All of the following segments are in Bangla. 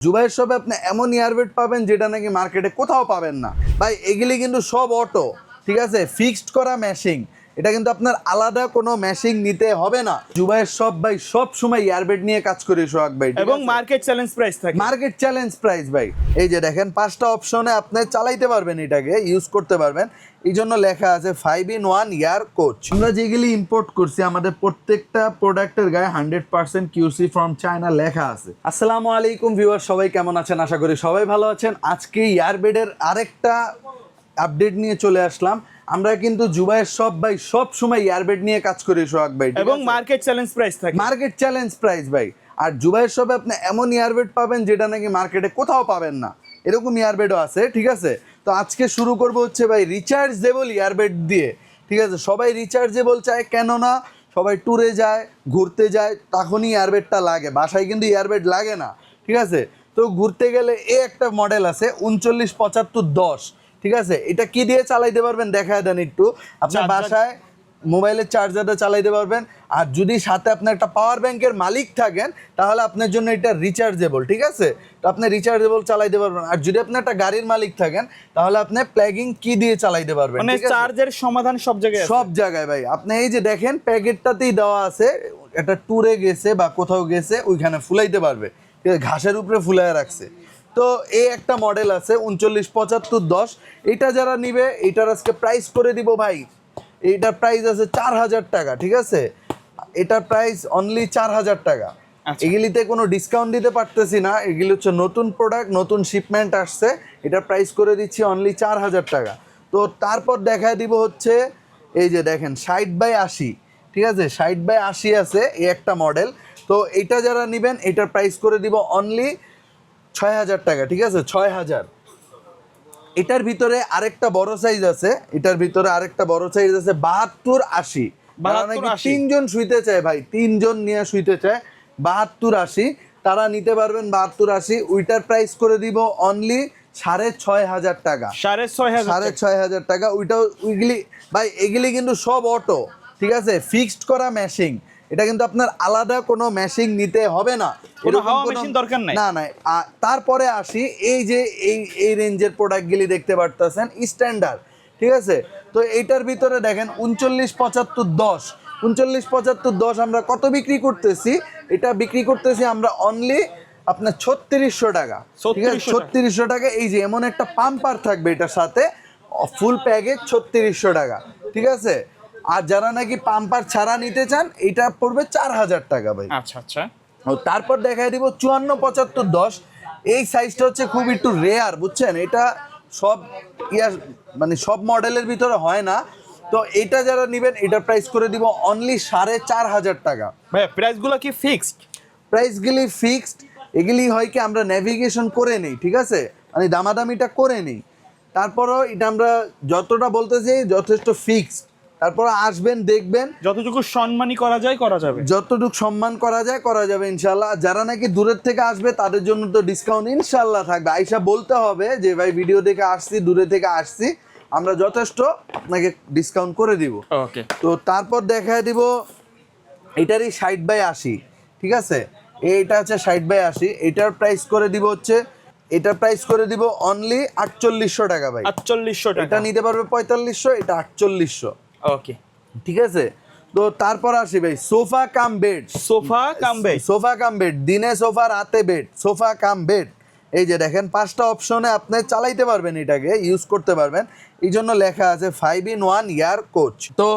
জুবাইয়ের শপে আপনি এমন ইয়ারবেড পাবেন যেটা নাকি মার্কেটে কোথাও পাবেন না ভাই। এগুলি কিন্তু সব অটো, ঠিক আছে, ফিক্সড করা ম্যাশিং। এটা কিন্তু আপনার আলাদা কোনো ম্যাশিং নিতে হবে না। জুবাইয়ের শপ ভাই সব সময় ইয়ারবেড নিয়ে কাজ করি সোহাগ ভাই, এবং মার্কেট চ্যালেঞ্জ প্রাইস থাকে। মার্কেট চ্যালেঞ্জ প্রাইস ভাই। এই যে দেখেন 5টা অপশনে আপনি চালাইতে পারবেন, এটাকে ইউজ করতে পারবেন। এই জন্য লেখা আছে 5-in-1 ইয়ার কোচ। আমরা যেগুলি ইম্পোর্ট করছি আমাদের প্রত্যেকটা প্রোডাক্টের গায়ে 100% QC ফ্রম চায়না লেখা আছে। আসসালামু আলাইকুম ভিউয়ার, সবাই কেমন আছেন? আশা করি সবাই ভালো আছেন। আজকে ইয়ারবেডের আরেকটা আপডেট নিয়ে চলে আসলাম। আমরা কিন্তু জুবাইয়ের শপ ভাই সব সময় ইয়ারবেড নিয়ে কাজ করি সোহাগ ভাই, এবং মার্কেট চ্যালেঞ্জ প্রাইস থাকে। মার্কেট চ্যালেঞ্জ প্রাইস ভাই। আর জুবাইয়ের শপে আপনি এমন ইয়ারবেড পাবেন যেটা নাকি মার্কেটে কোথাও পাবেন না, এরকম ইয়ারবেডও আছে, ঠিক আছে। তো আজকে শুরু করব হচ্ছে ভাই রিচার্জেবল ইয়ারবেড দিয়ে, ঠিক আছে। সবাই রিচার্জেবল চায়, কেন না সবাই ট্যুরে যায়, ঘুরতে যায়, তখনই ইয়ারবেডটা লাগে। বাসায় কিন্তু ইয়ারবেড লাগে না, ঠিক আছে। তো ঘুরতে গেলে একটা মডেল আছে 397510, ঠিক আছে। এটা কি দিয়ে চালাইতে পারবেন দেখায় দেন একটু। আপনার বাসায় মোবাইলের চার্জারটা চালাইতে পারবেন। আর যদি সাথে আপনার একটা পাওয়ার ব্যাংকের মালিক থাকেন তাহলে আপনার জন্য এটা রিচার্জেবল, ঠিক আছে। তো আপনি রিচার্জেবল চালাইতে পারবেন। আর যদি আপনি একটা গাড়ির মালিক থাকেন তাহলে আপনি প্লাগিং কি দিয়ে চালাইতে পারবেন, মানে চার্জের সমাধান সব জায়গায় আছে। সব জায়গায় ভাই। আপনি এই যে দেখেন প্যাকেটটাতেই দেওয়া আছে, একটা ট্যুরে গেছে বা কোথাও গেছে ওইখানে ফুলাইতে পারবে, ঠিক আছে, ঘাসের উপরে ফুলায় রাখছে। তো এই একটা মডেল আছে 397510। এটা যারা নিবে এটার আজকে প্রাইস করে দিব ভাই, এইটার প্রাইস আছে 4000 টাকা, ঠিক আছে। এটার প্রাইস অনলি 4000 টাকা। এগুলিতে কোনো ডিসকাউন্ট দিতে পারতেছি না, এগুলি হচ্ছে নতুন প্রোডাক্ট, নতুন শিপমেন্ট আসছে। এটার প্রাইস করে দিচ্ছি অনলি 4000 টাকা। তো তারপর দেখায় দিব হচ্ছে এই যে দেখেন 60/80, ঠিক আছে, 60/80 আছে এই একটা মডেল। তো এটা যারা নেবেন এটার প্রাইস করে দিব অনলি 6000 টাকা, ঠিক আছে, 6000। এটার ভিতরে আরেকটা বড় সাইজ আছে, এটার ভিতরে আরেকটা বড় সাইজ আছে 72-80। তিনজন শুইতে চায় ভাই, তিনজন নিয়ে শুইতে চায় 72-80, তারা নিতে পারবেন 72-80। ওইটার প্রাইস করে দিব অনলি 6500 টাকা, 6500 টাকা। ওইটাও ওইগুলি ভাই, এগুলি কিন্তু সব অটো, ঠিক আছে, ফিক্সড করা ম্যাশিং। এটা কিন্তু আপনার আলাদা কোনো ম্যাশিং নিতে হবে না, দরকার নাই। না না। তারপরে আসি এই যে এই রেঞ্জের প্রোডাক্টগুলি দেখতে পারতেছেন স্ট্যান্ডার্ড, ঠিক আছে। তো এইটার ভিতরে দেখেন 397510 আমরা কত বিক্রি করতেছি? এটা বিক্রি করতেছি আমরা অনলি আপনার 3600 টাকা, ঠিক আছে, 3600 টাকা। এই যে এমন একটা পাম্পার থাকবে এটার সাথে, ফুল প্যাকেজ 3600 টাকা, ঠিক আছে। আর যারা নাকি পাম্পার ছাড়া নিতে চান এটা পড়বে 4000 টাকা ভাই। আচ্ছা আচ্ছা। তারপর দেখাই দিব 547510। এই সাইজটা হচ্ছে খুব একটু রেয়ার, বুঝছেন। এটা সব মানে সব মডেলের ভিতরে হয় না। তো এটা যারা নেবেন এটার প্রাইস করে দিব অনলি 4500 টাকা। ভাই প্রাইসগুলো কি ফিক্সড? প্রাইসগুলি ফিক্সড। এগুলি হয় কি আমরা নেভিগেশন করে নিই, ঠিক আছে, মানে দামাদামিটা করে নিই। তারপরও এটা আমরা যতটা বলতেছি যথেষ্ট ফিক্সড। তারপর আসবেন দেখবেন, যতটুকু সম্মানই করা যায় করা যাবে, যতটুকু সম্মান করা যায় করা যাবে ইনশাল্লাহ। যারা নাকি দূরের থেকে আসবে তাদের জন্য তো ডিসকাউন্ট ইনশাল্লাহ থাকবে। আইসা বলতে হবে যে ভাই ভিডিও দেখে আসছি, দূরে থেকে আসছি, আমরা যথেষ্ট আপনাকে ডিসকাউন্ট করে দিব। ওকে। তো তারপর দেখায় দিব এটারই 60/80, ঠিক আছে। এইটা হচ্ছে 60/80। এটার প্রাইস করে দিব হচ্ছে, এটার প্রাইস করে দিব অনলি 4800 টাকা ভাই। 4800 টাকা। এটা নিতে পারবে 4500, এটা 4800। ওকে, ঠিক আছে। তো তারপর আসি ভাই sofa cum bed, sofa cum bed, sofa cum bed, দিনে সোফা রাতে বেড, সোফা কাম বেড। এই যে দেখেন 5টা অপশনে আপনি চালাইতে পারবেন, এটাকে ইউজ করতে পারবেন। এই জন্য লেখা আছে 5-in-1 ইয়ার কোচ। তো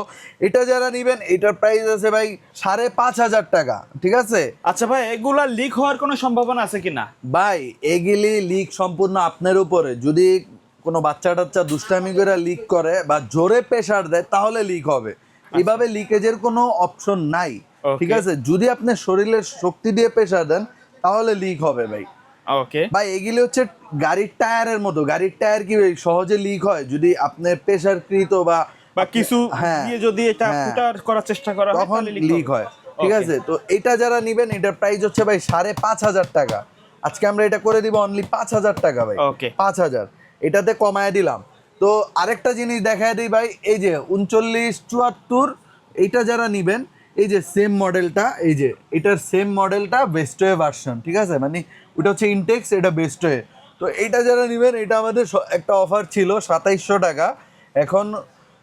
এটা যারা নেবেন এটার প্রাইস আছে ভাই 5500 টাকা, ঠিক আছে। আচ্ছা ভাই, এগুলা লিক হওয়ার কোনো সম্ভাবনা আছে কিনা? ভাই এগুলি লিক সম্পূর্ণ আপনার উপরে। যদি কোনো বাচ্চা টাচ্চা দুষ্টামি করে লিক করে বা জোরে প্রেসার দেয় তাহলে লিক হবে। এইভাবে লিকেজের কোনো অপশন নাই, ঠিক আছে। যদি আপনি শরীরের শক্তি দিয়ে প্রেসার দেন তাহলে লিক হবে ভাই। ওকে ভাই এগুলি হচ্ছে গাড়ির টায়ারের মতো। গাড়ির টায়ার কি সহজে লিক হয়? যদি আপনার প্রেসারকৃত বা কিছু দিয়ে যদি এটা ফুটার করার চেষ্টা করা হয় তখন লিক হয়, ঠিক আছে। তো এটা যারা নেবেন এটার প্রাইস হচ্ছে ভাই 5500 টাকা। আজকে আমরা এটা করে দিব অনলি 5000 টাকা ভাই। 5000 এটাতে কমায় দিলাম। তো আরেকটা জিনিস দেখায় দিই ভাই, এই যে 3974 এইটা যারা নেবেন এই যে সেম মডেলটা, এই যে এটার সেম মডেলটা বেস্টওয়ে ভার্সন, ঠিক আছে, মানে ওটা হচ্ছে ইনটেক্স, এটা বেস্টওয়ে। তো এইটা যারা নেবেন, এটা আমাদের একটা অফার ছিল 2700 টাকা, এখন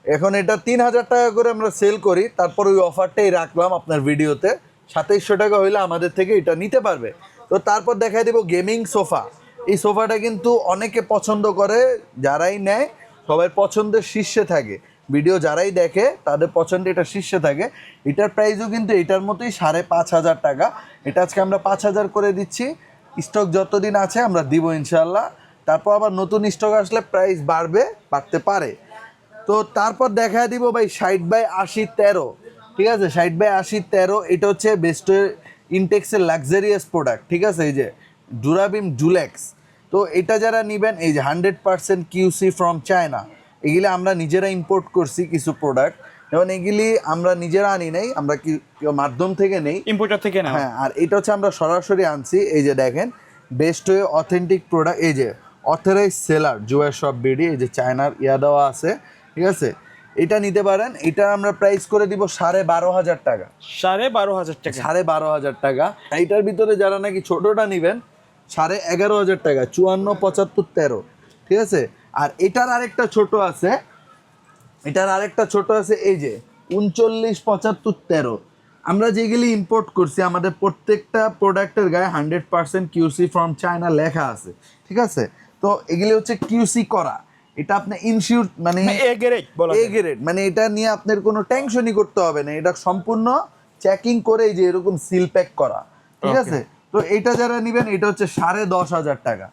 এখন এটা 3000 টাকা করে আমরা সেল করি, তারপর ওই অফারটাই রাখলাম আপনার ভিডিওতে। 2700 টাকা হইলে আমাদের থেকে এটা নিতে পারবে। তো তারপর দেখাই দেবো গেমিং সোফা। এই সোফাটা কিন্তু অনেকে পছন্দ করে, যারাই নেয় সবার পছন্দের শীর্ষে থাকে, ভিডিও যারাই দেখে তাদের পছন্দ এটা শীর্ষে থাকে। এটার প্রাইসও কিন্তু এটার মতোই 5500 টাকা। এটা আজকে আমরা 5000 করে দিচ্ছি, স্টক যতদিন আছে আমরা দিব ইনশাল্লাহ। তারপর আবার নতুন স্টক আসলে প্রাইস বাড়তে পারে। তো তারপর দেখা দিব ভাই 60/80 13, ঠিক আছে, 60/80 13, এটা হচ্ছে বেস্ট ইনটেক্সের লাক্সারিয়াস প্রোডাক্ট, ঠিক আছে, এই যে ডুরাবিম ডুলেক্স। তো এটা যারা নেবেন, এই যে 100% কিউসি ফ্রম চায়না, এগুলি আমরা নিজেরা ইম্পোর্ট করছি কিছু প্রোডাক্ট, যেমন এগুলি আমরা নিজেরা আনি নাই, আমরা কি মাধ্যম থেকে নেই, ইম্পোর্টার থেকে না। হ্যাঁ, আর এটা হচ্ছে আমরা সরাসরি আনছি। এই যে দেখেন বেস্ট ওয়ে অথেন্টিক প্রোডাক্ট, এই যে authorize seller Jewel Shop BD, এই যে চায়নার ইয়া দেওয়া আছে, ঠিক আছে, এটা নিতে পারেন। এটা আমরা প্রাইস করে দিব 12500 টাকা। 12500 টাকা। 12500 টাকা। এইটার ভিতরে যারা নাকি ছোটটা নেবেন 11500 টাকা, 54 75 13, ঠিক আছে। আর এটার আরেকটা ছোট আছে, এই যে 39 75 13। আমরা যেগুলি ইম্পোর্ট করছি, আমাদের প্রত্যেকটা প্রোডাক্টের গায়ে 100% কিউসি ফ্রম চায়না লেখা আছে, ঠিক আছে। তো এগুলি হচ্ছে কিউসি করা, এটা আপনি ইনশিওর, মানে এ গ্রেড বলা এ গ্রেড, মানে এটা নিয়ে আপনার কোনো টেনশনই করতে হবে না, এটা সম্পূর্ণ চেকিং করে এই যে এরকম সিল প্যাক করা, ঠিক আছে। তো এটা যারা নেবেন, এটা হচ্ছে 10500 টাকা,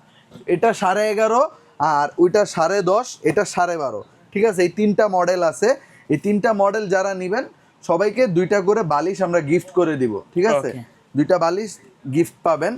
এটা 11.5, আর ওইটা 10.5, এটা 12.5, ঠিক আছে। এই তিনটা মডেল আছে, এই তিনটা মডেল যারা নেবেন সবাইকে 2টা করে বালিশ আমরা গিফট করে দিব, ঠিক আছে, 2টা বালিশ গিফট পাবেন।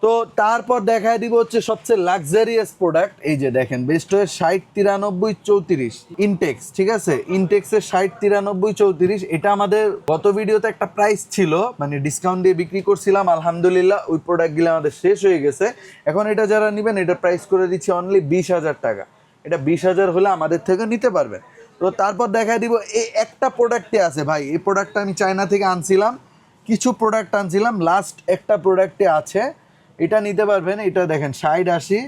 তো তারপর দেখায় দিব হচ্ছে সবচেয়ে লাক্সারিয়াস প্রোডাক্ট, এই যে দেখেন বেস্টওয়ের 60 93 34 ইনটেক্স, ঠিক আছে, ইনটেক্সের 60 93 34। এটা আমাদের গত ভিডিওতে একটা প্রাইস ছিল, মানে ডিসকাউন্ট দিয়ে বিক্রি করছিলাম, আলহামদুলিল্লাহ ওই প্রোডাক্টগুলো আমাদের শেষ হয়ে গেছে। এখন এটা যারা নেবেন, এটা প্রাইস করে দিচ্ছি অনলি 20000 টাকা। এটা 20000 হলে আমাদের থেকে নিতে পারবেন। তো তারপর দেখায় দিব এই একটা প্রোডাক্টে আছে ভাই, এই প্রোডাক্টটা আমি চায়না থেকে আনছিলাম, কিছু প্রোডাক্ট আনছিলাম, লাস্ট একটা প্রোডাক্টে আছে, এটা নিতে পারবেন। এটা দেখেন 60 80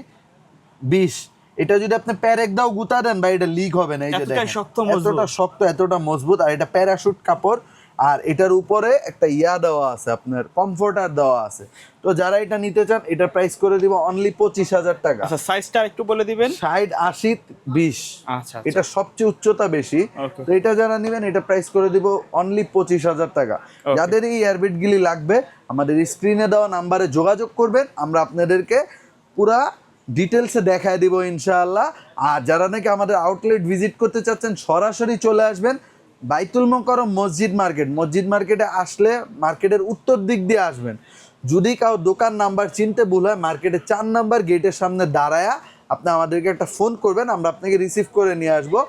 20, এটা যদি আপনি প্যারেক দাও গুতা দেন ভাই, এটা লিক হবে না। এই যে দেখেন এতটা শক্ত, এতটা মজবুত, আর এটা প্যারাশুট কাপড়, আর এটার উপরে একটা ইয়া দেওয়া আছে, আপনার কমফোর্টার দেওয়া আছে। তো যারা এটা নিতে চান, এটার প্রাইস করে দিব অনলি 25000 টাকা। আচ্ছা, সাইজটা একটু বলে দিবেন। 60 80 20, আচ্ছা, এটা সবচেয়ে উচ্চতা বেশি। তো এটা যারা নেবেন, এটা প্রাইস করে দিব অনলি 25000 টাকা। যাদের এই এয়ারবিট গুলি লাগবে, আমাদের স্ক্রিনে দেওয়া নাম্বারে যোগাযোগ করবেন, আমরা আপনাদেরকে পুরা ডিটেলসে দেখায় দিব ইনশাআল্লাহ। আর যারা নাকি আমাদের আউটলেট ভিজিট করতে চাচ্ছেন, সরাসরি চলে আসবেন বাইতুল মোকাররম মসজিদ মার্কেটে আসলে মার্কেটের উত্তর দিক দিয়ে আসবেন। যদি কাউ দোকান নাম্বার চিনতে ভুল হয়, মার্কেটের 4 নাম্বার গেটের সামনে দাঁড়ায়া আপনি আমাদেরকে একটা ফোন করবেন, আমরা আপনাকে রিসিভ করে নিয়ে আসবো।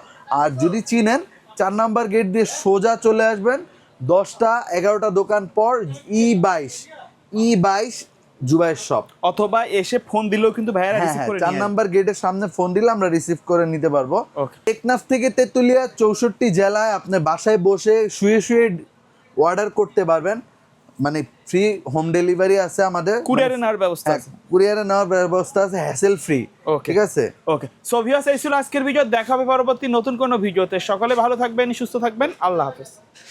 আর যদি চিনেন, 4 নাম্বার গেট দিয়ে সোজা চলে আসবেন, 10টা 11টা দোকান পর E22 জুবাইর শপ, অথবা এসে ফোন দিলেও কিন্তু ভাইয়ারা রিসিভ করে 4 নিয়ে নাম্বার গেটের সামনে ফোন দিলে আমরা রিসিভ করে নিতে পারবো। Okay. টেকনাফ থেকে তেতুলিয়া 64 জেলায় আপনি বাসায় বসে শুয়ে অর্ডার করতে পারবেন, মানে ফ্রি হোম ডেলিভারি আছে আমাদের, কুরিয়ারে নেওয়ার ব্যবস্থা আছে। কুরিয়ারে নেওয়ার ব্যবস্থা আছে, হ্যাসেল ফ্রি, ঠিক আছে। ওকে, সো ভিউয়ার্স, এই ছিল আজকের ভিডিও, দেখা হবে পরবর্তী নতুন কোনো ভিডিওতে। সকলে ভালো থাকবেন, সুস্থ থাকবেন, আল্লাহ হাফেজ।